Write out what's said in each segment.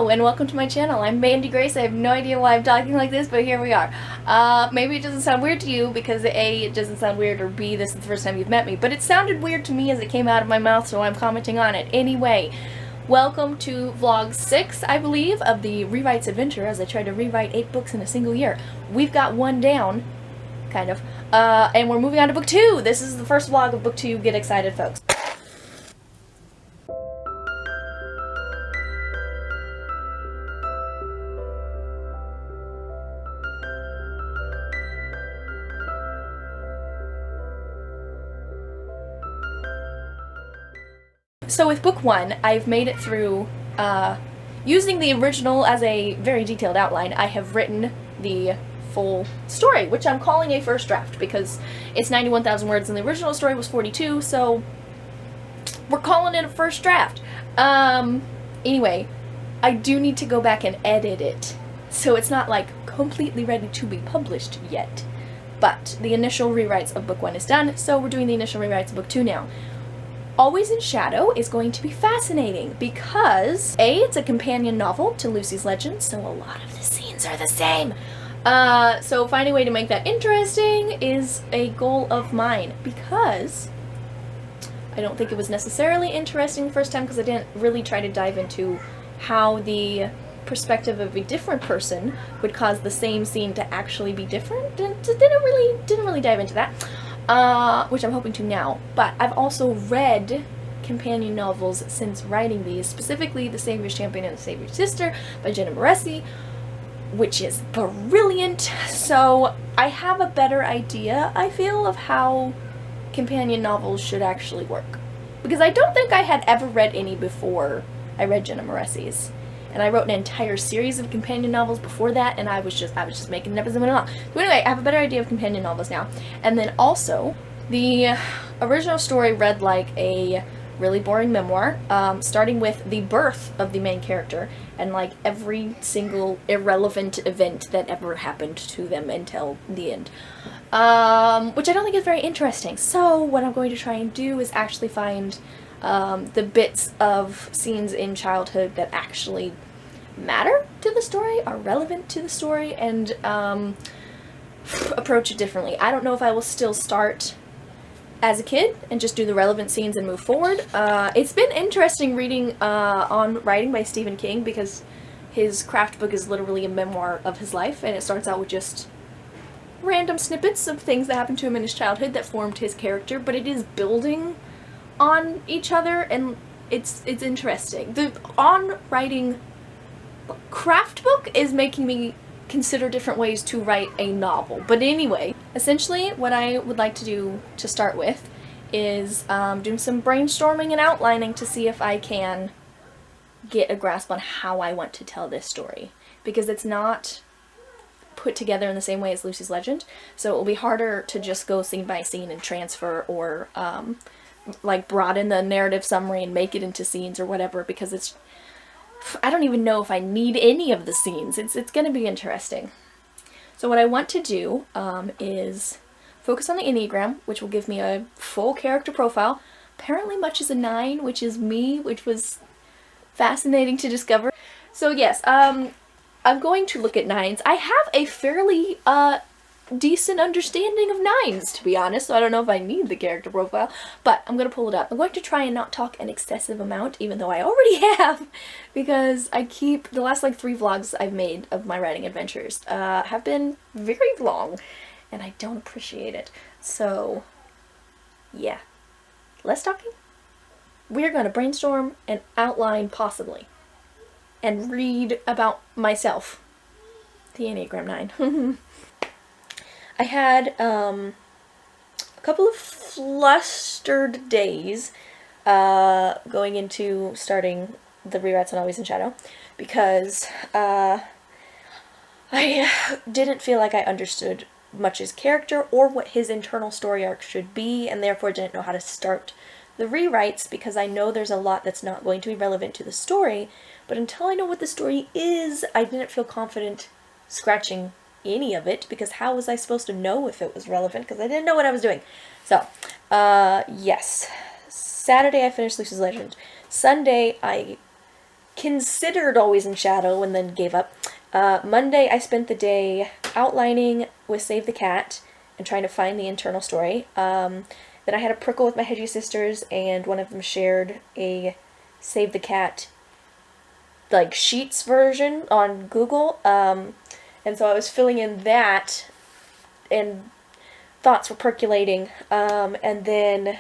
Hello and welcome to my channel. I'm Mandy Grace. I have no idea why I'm talking like this, but here we are. Maybe it doesn't sound weird to you because A, it doesn't sound weird, or B, this is the first time you've met me, but it sounded weird to me as it came out of my mouth, so I'm commenting on it. Anyway, welcome to vlog 6, I believe, of the Rewrites Adventure as I try to rewrite 8 books in a single year. We've got one down, kind of, and we're moving on to book 2. This is the first vlog of book 2. Get excited, folks. So with book 1, I've made it through, using the original as a very detailed outline. I have written the full story, which I'm calling a first draft because it's 91,000 words and the original story was 42, so we're calling it a first draft. Anyway, I do need to go back and edit it, so it's not like completely ready to be published yet. But the initial rewrites of book 1 is done, so we're doing the initial rewrites of book 2 now. Always in Shadow is going to be fascinating because A, it's a companion novel to Lucy's Legend, so a lot of the scenes are the same. So finding a way to make that interesting is a goal of mine because I don't think it was necessarily interesting the first time because I didn't really try to dive into how the perspective of a different person would cause the same scene to actually be different. Didn't really dive into that. Which I'm hoping to now, but I've also read companion novels since writing these, specifically The Savior's Champion and The Savior's Sister by Jenna Moreci, which is brilliant, so I have a better idea, I feel, of how companion novels should actually work. Because I don't think I had ever read any before I read Jenna Moreci's. And I wrote an entire series of companion novels before that, and I was just making it up as I went along. So anyway, I have a better idea of companion novels now. And then also, the original story read like a really boring memoir, starting with the birth of the main character, and like every single irrelevant event that ever happened to them until the end. Which I don't think is very interesting. So what I'm going to try and do is actually find the bits of scenes in childhood that actually matter to the story, are relevant to the story, and approach it differently. I don't know if I will still start as a kid and just do the relevant scenes and move forward. It's been interesting reading on writing by Stephen King because his craft book is literally a memoir of his life, and it starts out with just random snippets of things that happened to him in his childhood that formed his character, but it is building on each other, and it's interesting. The on-writing craft book is making me consider different ways to write a novel. But anyway, essentially what I would like to do to start with is do some brainstorming and outlining to see if I can get a grasp on how I want to tell this story. Because it's not put together in the same way as Lucy's Legend, so it will be harder to just go scene by scene and transfer or like broaden the narrative summary and make it into scenes or whatever, because it's, I don't even know if I need any of the scenes. It's going to be interesting. So what I want to do is focus on the Enneagram, which will give me a full character profile. Apparently much is a 9, which is me, which was fascinating to discover. So yes, I'm going to look at 9s. I have a fairly decent understanding of 9s, to be honest, so I don't know if I need the character profile, but I'm going to pull it up. I'm going to try and not talk an excessive amount, even though I already have, because I keep, the last like 3 vlogs I've made of my writing adventures have been very long, and I don't appreciate it. So, yeah. Less talking? We're going to brainstorm and outline, possibly, and read about myself. The Enneagram 9. I had a couple of flustered days going into starting the rewrites on Always in Shadow because I didn't feel like I understood much his character or what his internal story arc should be, and therefore didn't know how to start the rewrites because I know there's a lot that's not going to be relevant to the story, but until I know what the story is, I didn't feel confident scratching any of it, because how was I supposed to know if it was relevant, because I didn't know what I was doing. So, yes. Saturday I finished Lucy's Legend. Sunday I considered Always in Shadow and then gave up. Monday, I spent the day outlining with Save the Cat and trying to find the internal story. Then I had a prickle with my Hedgie sisters, and one of them shared a Save the Cat like sheets version on Google. And so I was filling in that, and thoughts were percolating. And then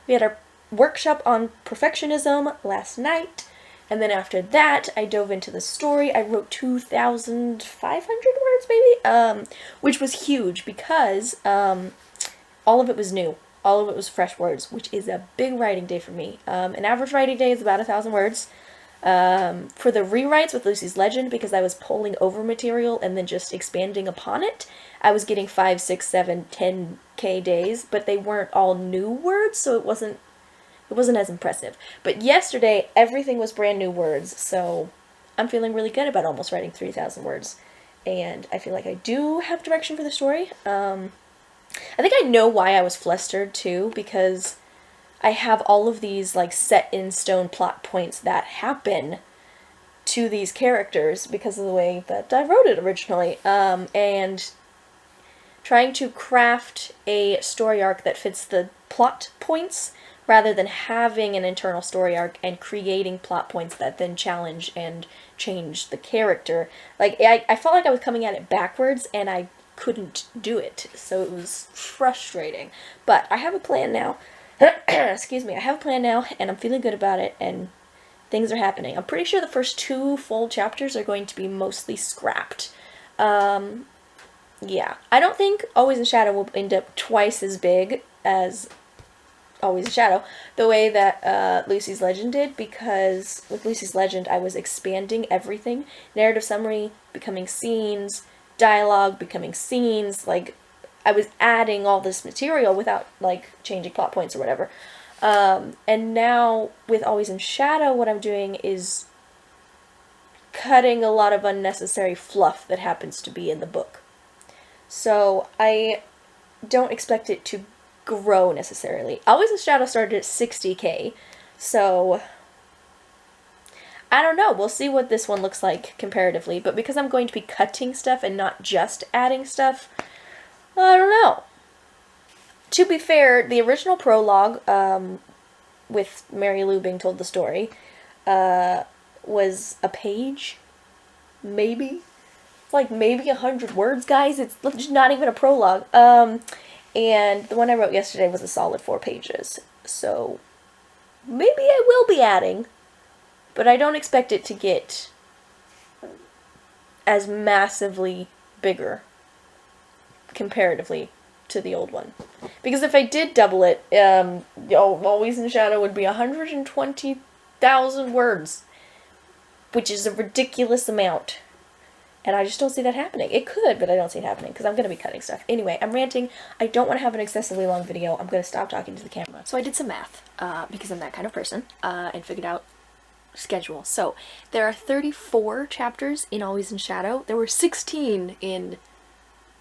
we had our workshop on perfectionism last night. And then after that, I dove into the story. I wrote 2,500 words, maybe, which was huge because all of it was new. All of it was fresh words, which is a big writing day for me. An average writing day is about 1,000 words. For the rewrites with Lucy's Legend, because I was pulling over material and then just expanding upon it, I was getting 5, 6, 7, 10K days, but they weren't all new words, so it wasn't as impressive. But yesterday, everything was brand new words, so I'm feeling really good about almost writing 3,000 words. And I feel like I do have direction for the story. I think I know why I was flustered, too, because I have all of these, like, set-in-stone plot points that happen to these characters because of the way that I wrote it originally. And trying to craft a story arc that fits the plot points rather than having an internal story arc and creating plot points that then challenge and change the character. Like, I felt like I was coming at it backwards, and I couldn't do it, so it was frustrating. But I have a plan now. Excuse me, I have a plan now, and I'm feeling good about it, and things are happening. I'm pretty sure the first 2 full chapters are going to be mostly scrapped. Yeah. I don't think Always in Shadow will end up twice as big as Always in Shadow, the way that Lucy's Legend did, because with Lucy's Legend I was expanding everything. Narrative summary becoming scenes, dialogue becoming scenes, like, I was adding all this material without, like, changing plot points or whatever. And now, with Always in Shadow, what I'm doing is cutting a lot of unnecessary fluff that happens to be in the book. So, I don't expect it to grow necessarily. Always in Shadow started at 60K, so I don't know. We'll see what this one looks like comparatively, but because I'm going to be cutting stuff and not just adding stuff, I don't know. To be fair, the original prologue, with Mary Lou being told the story, was a page, maybe. It's like maybe 100 words, guys. It's just not even a prologue. And the one I wrote yesterday was a solid 4 pages. So maybe I will be adding, but I don't expect it to get as massively bigger comparatively to the old one. Because if I did double it, Always in Shadow would be 120,000 words, which is a ridiculous amount. And I just don't see that happening. It could, but I don't see it happening because I'm going to be cutting stuff. Anyway, I'm ranting. I don't want to have an excessively long video. I'm going to stop talking to the camera. So I did some math, because I'm that kind of person, and figured out schedule. So there are 34 chapters in Always in Shadow. There were 16 in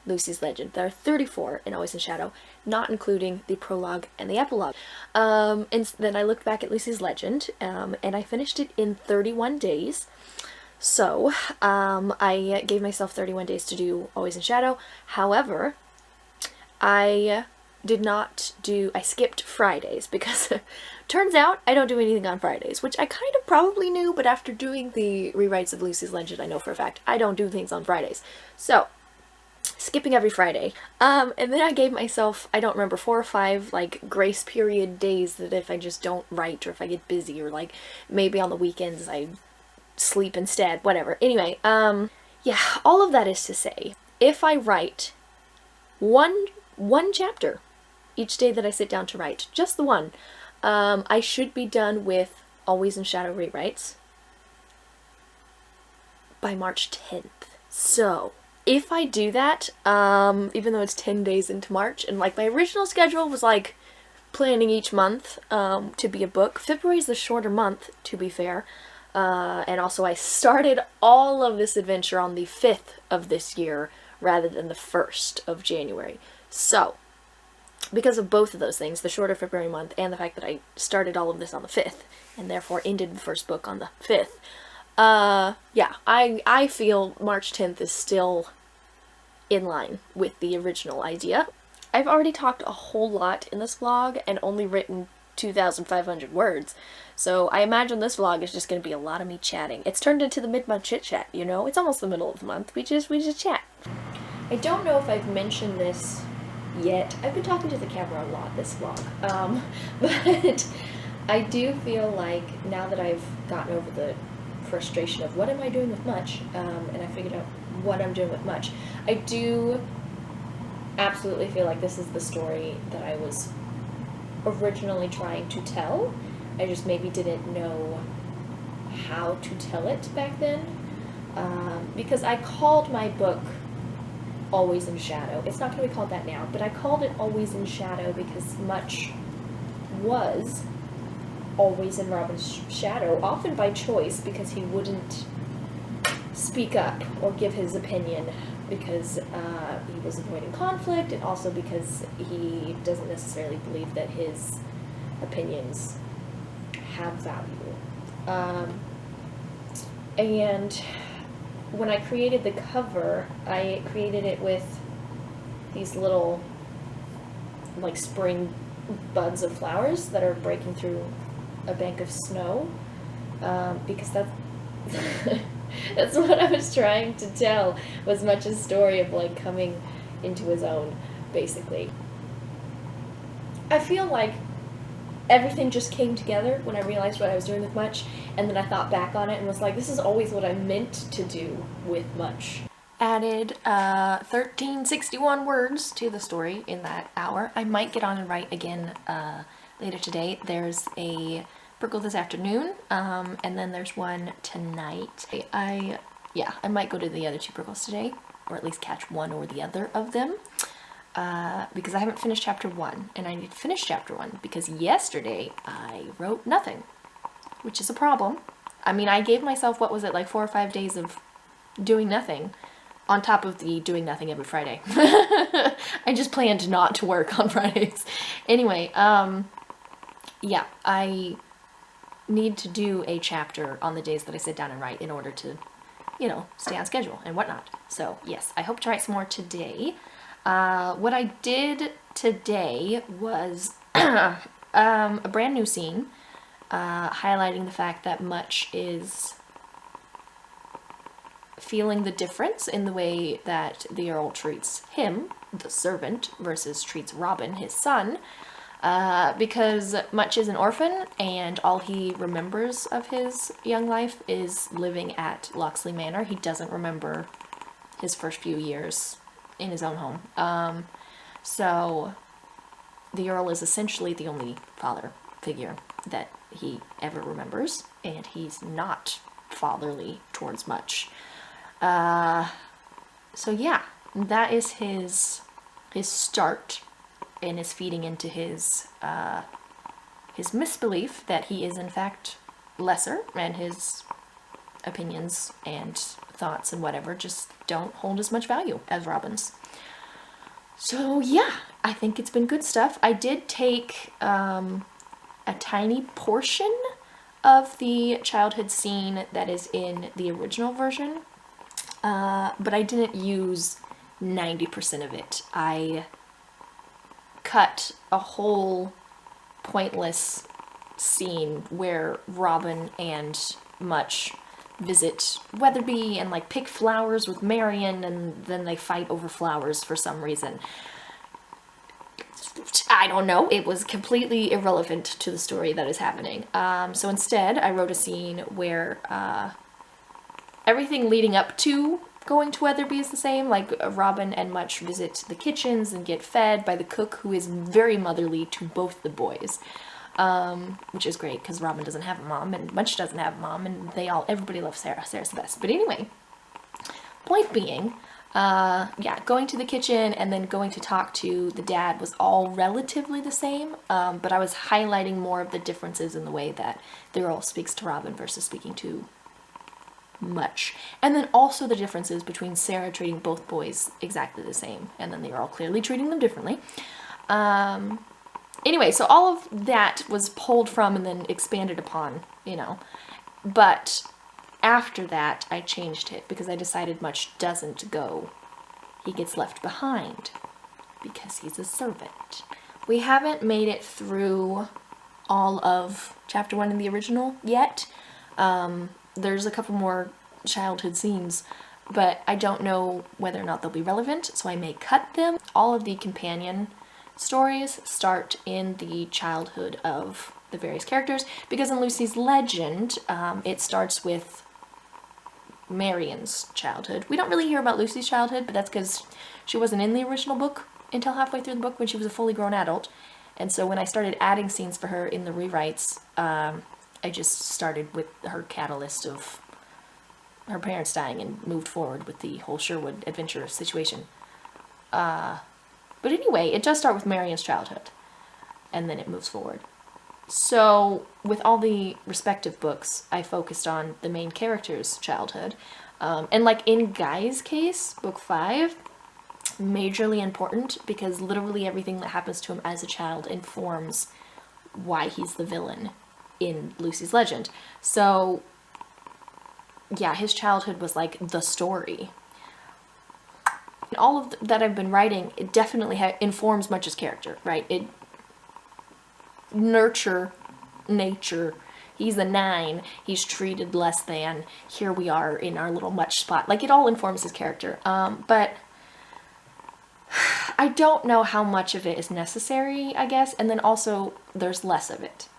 Lucy's Legend. There are 34 in Always in Shadow, not including the prologue and the epilogue. And then I looked back at Lucy's Legend, and I finished it in 31 days. So, I gave myself 31 days to do Always in Shadow. However, I skipped Fridays because turns out I don't do anything on Fridays, which I kind of probably knew, but after doing the rewrites of Lucy's Legend, I know for a fact I don't do things on Fridays. So, skipping every Friday. And then I gave myself, I don't remember, 4 or 5, like, grace period days that if I just don't write or if I get busy or, like, maybe on the weekends I sleep instead, whatever. Anyway, yeah, all of that is to say, if I write one chapter each day that I sit down to write, just the one, I should be done with Always in Shadow rewrites by March 10th. So, if I do that, even though it's 10 days into March, and like my original schedule was like planning each month to be a book. February is the shorter month, to be fair. And also I started all of this adventure on the 5th of this year rather than the 1st of January. So, because of both of those things, the shorter February month and the fact that I started all of this on the 5th and therefore ended the first book on the 5th, Yeah, I feel March 10th is still in line with the original idea. I've already talked a whole lot in this vlog and only written 2,500 words, so I imagine this vlog is just going to be a lot of me chatting. It's turned into the mid-month chit-chat, you know? It's almost the middle of the month. We just chat. I don't know if I've mentioned this yet. I've been talking to the camera a lot this vlog, but I do feel like now that I've gotten over the frustration of what am I doing with much, and I figured out what I'm doing with much, I do absolutely feel like this is the story that I was originally trying to tell. I just maybe didn't know how to tell it back then, because I called my book Always in Shadow. It's not going to be called that now, but I called it Always in Shadow because much was always in Robin's shadow, often by choice, because he wouldn't speak up or give his opinion, because he was avoiding conflict, and also because he doesn't necessarily believe that his opinions have value. And when I created the cover, I created it with these little, like, spring buds of flowers that are breaking through a bank of snow, because that's that's what I was trying to tell, was Much's story of, like, coming into his own, basically. I feel like everything just came together when I realized what I was doing with Much, and then I thought back on it and was like, this is always what I meant to do with Much. Added 1361 words to the story in that hour. I might get on and write again later today. There's a Brickle this afternoon, and then there's one tonight. I might go to the other two Brickles today, or at least catch one or the other of them, because I haven't finished chapter 1, and I need to finish chapter 1, because yesterday I wrote nothing, which is a problem. I mean, I gave myself, what was it, like 4 or 5 days of doing nothing, on top of the doing nothing every Friday. I just planned not to work on Fridays. Anyway, yeah, I need to do a chapter on the days that I sit down and write in order to, you know, stay on schedule and whatnot. So yes, I hope to write some more today. What I did today was a brand new scene, highlighting the fact that Much is feeling the difference in the way that the Earl treats him, the servant, versus treats Robin, his son, because Much is an orphan, and all he remembers of his young life is living at Locksley Manor. He doesn't remember his first few years in his own home. So the Earl is essentially the only father figure that he ever remembers, and he's not fatherly towards Much. So yeah, that is his start, and is feeding into his misbelief that he is in fact lesser, and his opinions and thoughts and whatever just don't hold as much value as Robin's. So yeah, I think it's been good stuff. I did take a tiny portion of the childhood scene that is in the original version, but I didn't use 90% of it. I cut a whole pointless scene where Robin and Much visit Weatherby and, like, pick flowers with Marion, and then they fight over flowers for some reason. I don't know. It was completely irrelevant to the story that is happening. So instead, I wrote a scene where everything leading up to going to Weatherby is the same. Like, Robin and Much visit the kitchens and get fed by the cook, who is very motherly to both the boys. Which is great, because Robin doesn't have a mom, and Much doesn't have a mom, and everybody loves Sarah. Sarah's the best. But anyway, point being, yeah, going to the kitchen and then going to talk to the dad was all relatively the same, but I was highlighting more of the differences in the way that the Earl speaks to Robin versus speaking to Much. And then also the differences between Sarah treating both boys exactly the same, and then the Earl clearly treating them differently. Anyway, so all of that was pulled from and then expanded upon, you know. But after that, I changed it because I decided much doesn't go. He gets left behind because he's a servant. We haven't made it through all of chapter 1 in the original yet. There's a couple more childhood scenes, but I don't know whether or not they'll be relevant, so I may cut them. All of the companion stories start in the childhood of the various characters, because in Lucy's Legend, it starts with Marion's childhood. We don't really hear about Lucy's childhood, but that's because she wasn't in the original book until halfway through the book when she was a fully grown adult. And so when I started adding scenes for her in the rewrites, I just started with her catalyst of her parents dying and moved forward with the whole Sherwood adventure situation. But anyway, it does start with Marion's childhood, and then it moves forward. So with all the respective books, I focused on the main character's childhood. And like in Guy's case, book 5, majorly important because literally everything that happens to him as a child informs why he's the villain in Lucy's Legend. So yeah, his childhood was like the story. All of that I've been writing, it definitely informs Much's character, right? It nature. He's a 9. He's treated less than. Here we are in our little Much spot. Like, it all informs his character. But I don't know how much of it is necessary, I guess. And then also, there's less of it.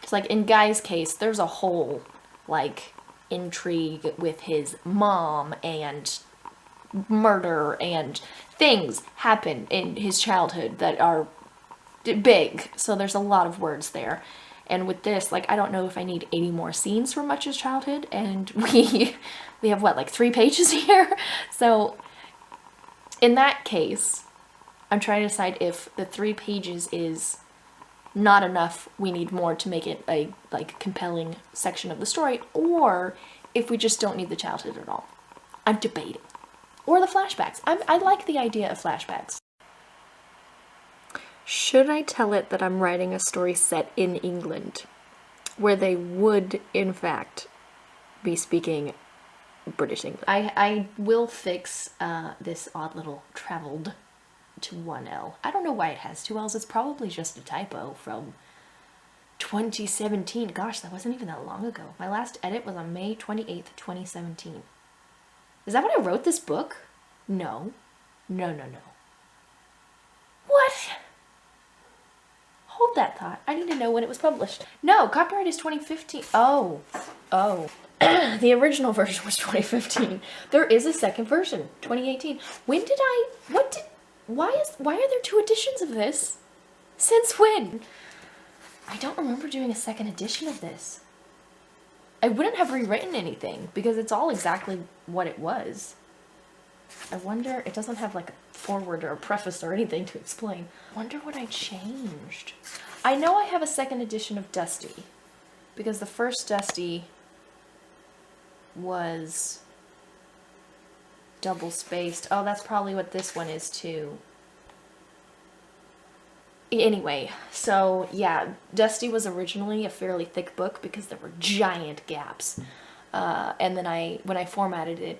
It's like, in Guy's case, there's a whole, like, intrigue with his mom and murder and things happen in his childhood that are big, so there's a lot of words there. And with this, like, I don't know if I need 80 more scenes from Much's childhood, and we have what, like 3 pages here? So in that case, I'm trying to decide if the 3 pages is not enough, we need more to make it a like compelling section of the story, or if we just don't need the childhood at all. I'm debating. Or the flashbacks. I like the idea of flashbacks. Should I tell it that I'm writing a story set in England, where they would, in fact, be speaking British English? I will fix this odd little traveled to 1L. I don't know why it has 2 L's. It's probably just a typo from 2017. Gosh, that wasn't even that long ago. My last edit was on May 28th, 2017. Is that when I wrote this book? No. No. What? Hold that thought. I need to know when it was published. No, copyright is 2015. Oh. The original version was 2015. There is a second version, 2018. Why are there 2 editions of this? Since when? I don't remember doing a second edition of this. I wouldn't have rewritten anything because it's all exactly what it was. I wonder, it doesn't have like a foreword or a preface or anything to explain. I wonder what I changed. I know I have a second edition of Dusty because the first Dusty was double spaced. Oh, that's probably what this one is too. Anyway, so yeah, Dusty was originally a fairly thick book because there were giant gaps. And then when I formatted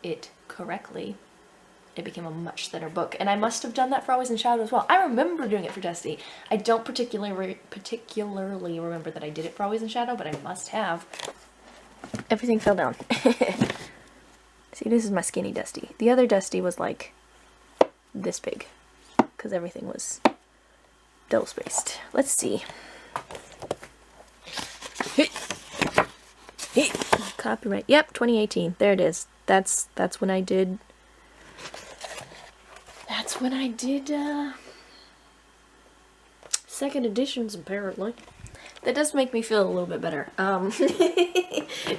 it correctly, it became a much thinner book. And I must have done that for Always in Shadow as well. I remember doing it for Dusty. I don't particularly remember that I did it for Always in Shadow, but I must have. Everything fell down. See, this is my skinny Dusty. The other Dusty was like this big, because everything was double spaced. Let's see. Copyright. Yep, 2018. There it is. That's when I did. That's when I did second editions, apparently. That does make me feel a little bit better.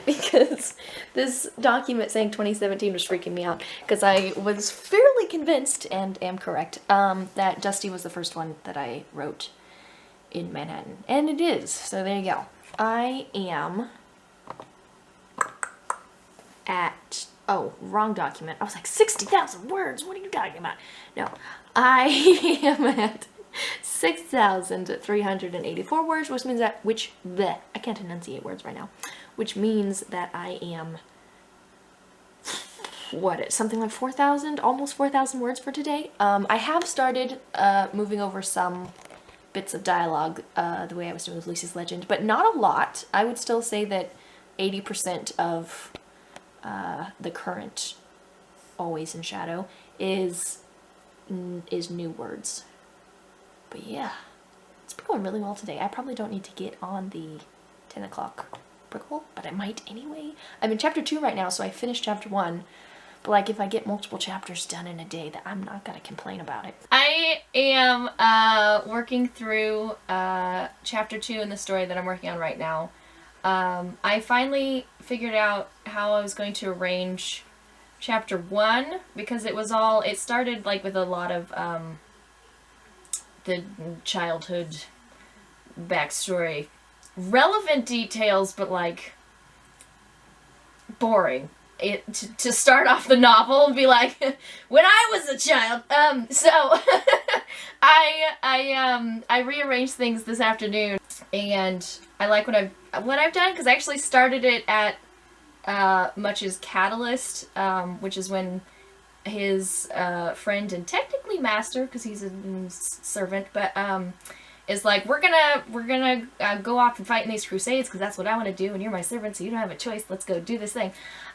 Because this document saying 2017 was freaking me out. Because I was fairly convinced, and am correct, that Dusty was the first one that I wrote in Manhattan. And it is. So there you go. I am at... Oh, wrong document. I was like, 60,000 words. What are you talking about? No. I am at 6,384 words, which means that, I can't enunciate words right now, which means that I am, something like 4,000, almost 4,000 words for today. I have started moving over some bits of dialogue the way I was doing with Lucy's Legend, but not a lot. I would still say that 80% of the current Always in Shadow is new words. But yeah, it's been going really well today. I probably don't need to get on the 10 o'clock prickle, but I might anyway. I'm in chapter 2 right now, so I finished chapter 1. But like, if I get multiple chapters done in a day, that I'm not gonna complain about it. I am working through chapter 2 in the story that I'm working on right now. I finally figured out how I was going to arrange chapter 1, because it started like with a lot of the childhood backstory, relevant details, but like boring. To start off the novel and be like, when I was a child. So I rearranged things this afternoon, and I like what I've done, because I actually started it at Much's Catalyst, which is when his friend and technically master, because he's a servant, but is like, we're gonna go off and fight in these crusades because that's what I want to do, and you're my servant, so you don't have a choice. Let's go do this thing.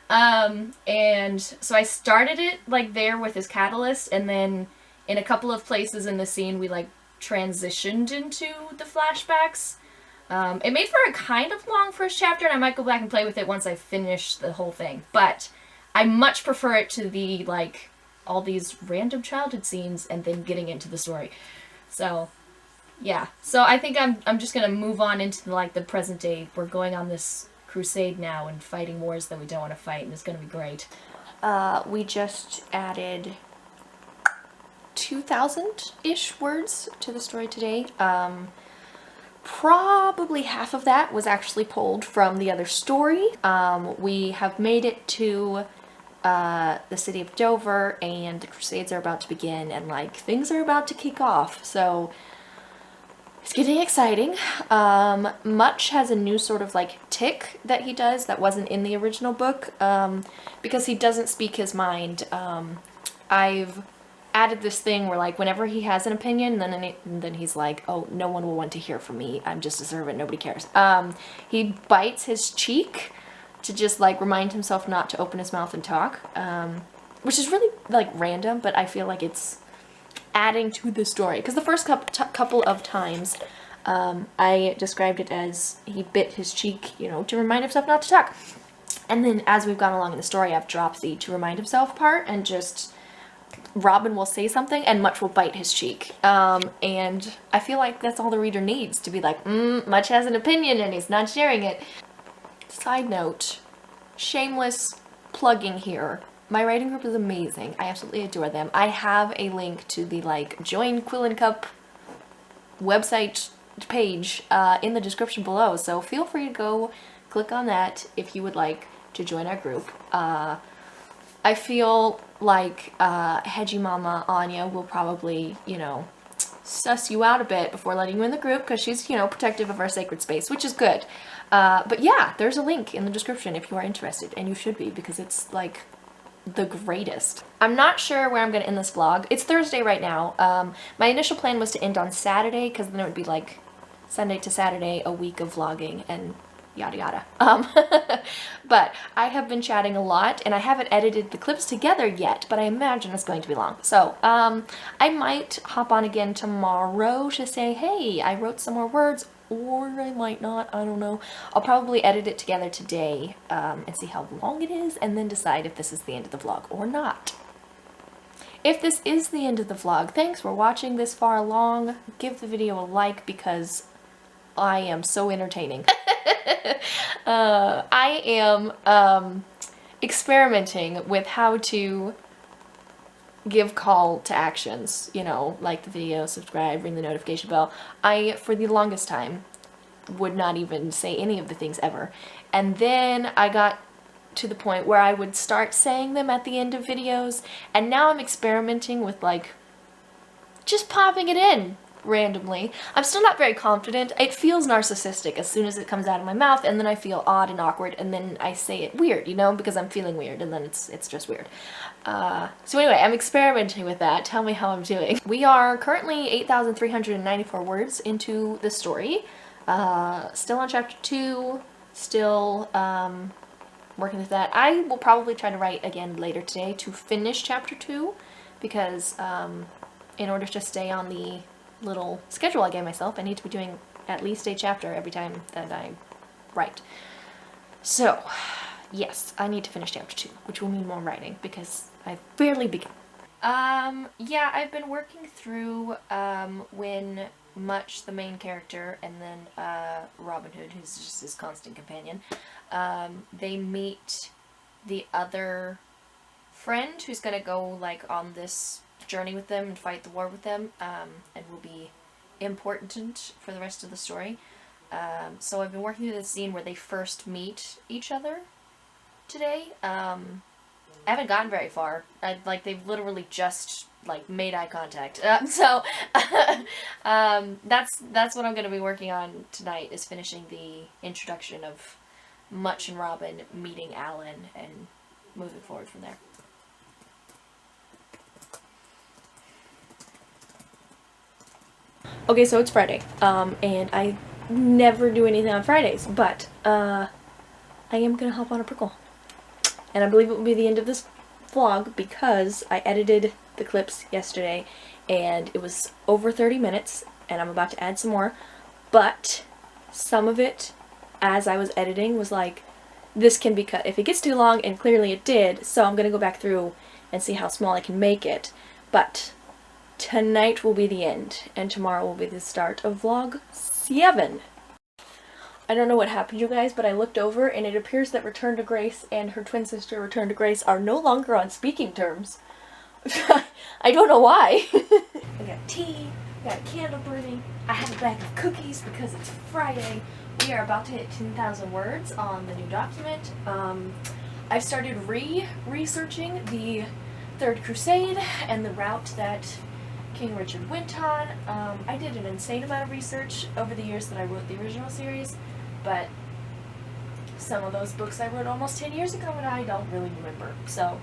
And so I started it like there with his catalyst, and then in a couple of places in the scene we like transitioned into the flashbacks. It made for a kind of long first chapter, and I might go back and play with it once I finish the whole thing, but I much prefer it to the like all these random childhood scenes and then getting into the story. So yeah, so I think I'm just gonna move on into like the present day. We're going on this crusade now and fighting wars that we don't want to fight, and it's gonna be great. We just added 2,000-ish words to the story today. Probably half of that was actually pulled from the other story. We have made it to the city of Dover, and the crusades are about to begin, and like things are about to kick off, so it's getting exciting. Much has a new sort of like tick that he does that wasn't in the original book, because he doesn't speak his mind. I've added this thing where like whenever he has an opinion, then he's like, oh, no one will want to hear from me. I'm just a servant. Nobody cares. He bites his cheek to just like remind himself not to open his mouth and talk, which is really like random, but I feel like it's adding to the story, because the first couple of times I described it as he bit his cheek, you know, to remind himself not to talk. And then as we've gone along in the story, I've dropped the to remind himself part, and just Robin will say something and Much will bite his cheek. And I feel like that's all the reader needs to be like, Much has an opinion and he's not sharing it. Side note, shameless plugging here. My writing group is amazing. I absolutely adore them. I have a link to the like Join Quill and Cup website page in the description below, so feel free to go click on that if you would like to join our group. I feel like Hedgie Mama Anya will probably, you know, suss you out a bit before letting you in the group, because she's, you know, protective of our sacred space, which is good. But yeah, there's a link in the description if you are interested, and you should be, because it's like the greatest. I'm not sure where I'm gonna end this vlog. It's Thursday right now. My initial plan was to end on Saturday, because then it would be like Sunday to Saturday, a week of vlogging and yada yada. But I have been chatting a lot, and I haven't edited the clips together yet, but I imagine it's going to be long. So I might hop on again tomorrow to say, hey, I wrote some more words, or I might not, I don't know. I'll probably edit it together today and see how long it is, and then decide if this is the end of the vlog or not. If this is the end of the vlog, thanks for watching this far along. Give the video a like, because I am so entertaining. I am experimenting with how to give call to actions, you know, like the video, subscribe, ring the notification bell. I, for the longest time, would not even say any of the things ever. And then I got to the point where I would start saying them at the end of videos, and now I'm experimenting with like just popping it in randomly. I'm still not very confident. It feels narcissistic as soon as it comes out of my mouth, and then I feel odd and awkward, and then I say it weird, you know, because I'm feeling weird, and then it's just weird. So anyway, I'm experimenting with that. Tell me how I'm doing. We are currently 8,394 words into the story. Still on chapter 2, still working with that. I will probably try to write again later today to finish chapter 2, because in order to stay on the little schedule I gave myself, I need to be doing at least a chapter every time that I write. So, yes, I need to finish chapter 2, which will mean more writing, because I've barely begun. Yeah, I've been working through, when Much, the main character, and then, Robin Hood, who's just his constant companion, they meet the other friend who's gonna go, like, on this journey with them and fight the war with them, and will be important for the rest of the story. So I've been working through this scene where they first meet each other today. I haven't gotten very far. They've literally just, like, made eye contact. That's what I'm gonna be working on tonight, is finishing the introduction of Much and Robin meeting Alan and moving forward from there. Okay, so it's Friday, and I never do anything on Fridays, but, I am gonna hop on a prickle. And I believe it will be the end of this vlog, because I edited the clips yesterday, and it was over 30 minutes, and I'm about to add some more, but some of it, as I was editing, was like, this can be cut if it gets too long, and clearly it did, so I'm gonna go back through and see how small I can make it. But tonight will be the end, and tomorrow will be the start of vlog 7. I don't know what happened, you guys, but I looked over, and it appears that Return to Grace and her twin sister Return to Grace are no longer on speaking terms. I don't know why. I got tea, I got a candle burning, I have a bag of cookies because it's Friday. We are about to hit 10,000 words on the new document. I've started researching the Third Crusade and the route that King Richard went on. I did an insane amount of research over the years that I wrote the original series, but some of those books I wrote almost 10 years ago and I don't really remember. So,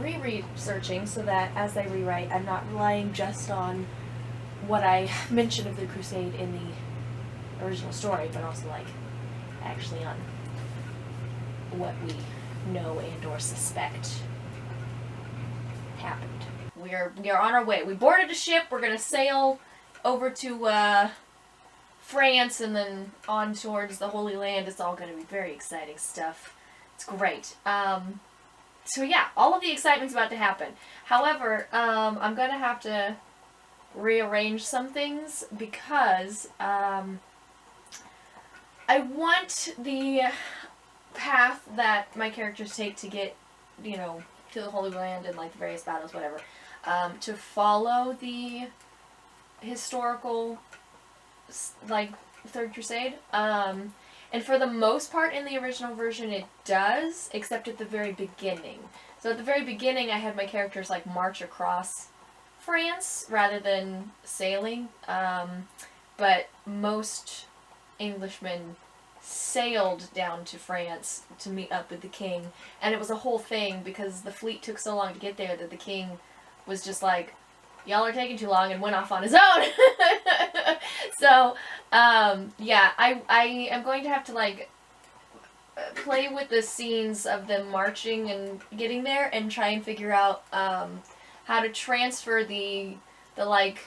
researching so that as I rewrite, I'm not relying just on what I mentioned of the Crusade in the original story, but also, like, actually on what we know and or suspect happened. We are on our way. We boarded a ship. We're gonna sail over to France and then on towards the Holy Land. It's all gonna be very exciting stuff. It's great. So yeah, all of the excitement's about to happen. However, I'm gonna have to rearrange some things because I want the path that my characters take to get, you know, to the Holy Land and, like, the various battles, whatever, to follow the historical, like, Third Crusade. And for the most part in the original version it does, except at the very beginning. So at the very beginning I had my characters, like, march across France rather than sailing, but most Englishmen sailed down to France to meet up with the king, and it was a whole thing because the fleet took so long to get there that the king was just like, y'all are taking too long, and went off on his own. So, yeah, I am going to have to, like, play with the scenes of them marching and getting there and try and figure out, how to transfer the like,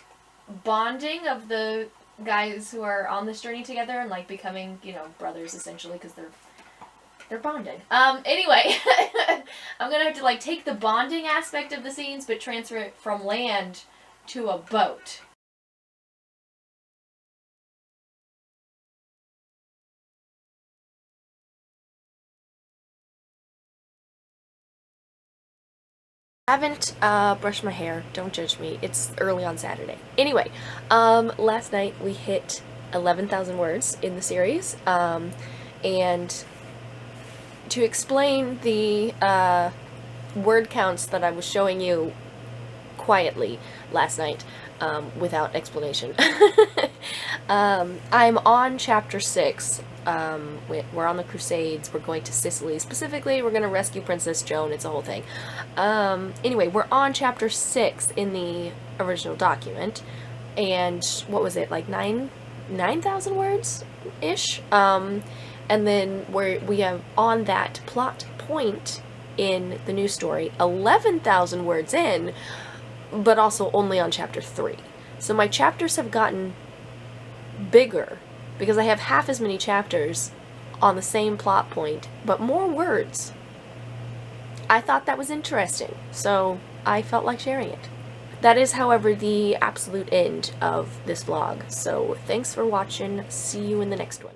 bonding of the guys who are on this journey together and, like, becoming, you know, brothers, essentially, because they're bonding. Anyway, I'm gonna have to, like, take the bonding aspect of the scenes, but transfer it from land to a boat. I haven't brushed my hair. Don't judge me. It's early on Saturday. Anyway, last night we hit 11,000 words in the series, and to explain the word counts that I was showing you quietly last night, without explanation. I'm on chapter 6. We're on the Crusades. We're going to Sicily. Specifically, we're going to rescue Princess Joan. It's a whole thing. Anyway, we're on chapter 6 in the original document. And what was it, like 9,000 words-ish? And then we have on that plot point in the new story, 11,000 words in, but also only on chapter 3. So my chapters have gotten bigger because I have half as many chapters on the same plot point, but more words. I thought that was interesting, so I felt like sharing it. That is, however, the absolute end of this vlog. So thanks for watching. See you in the next one.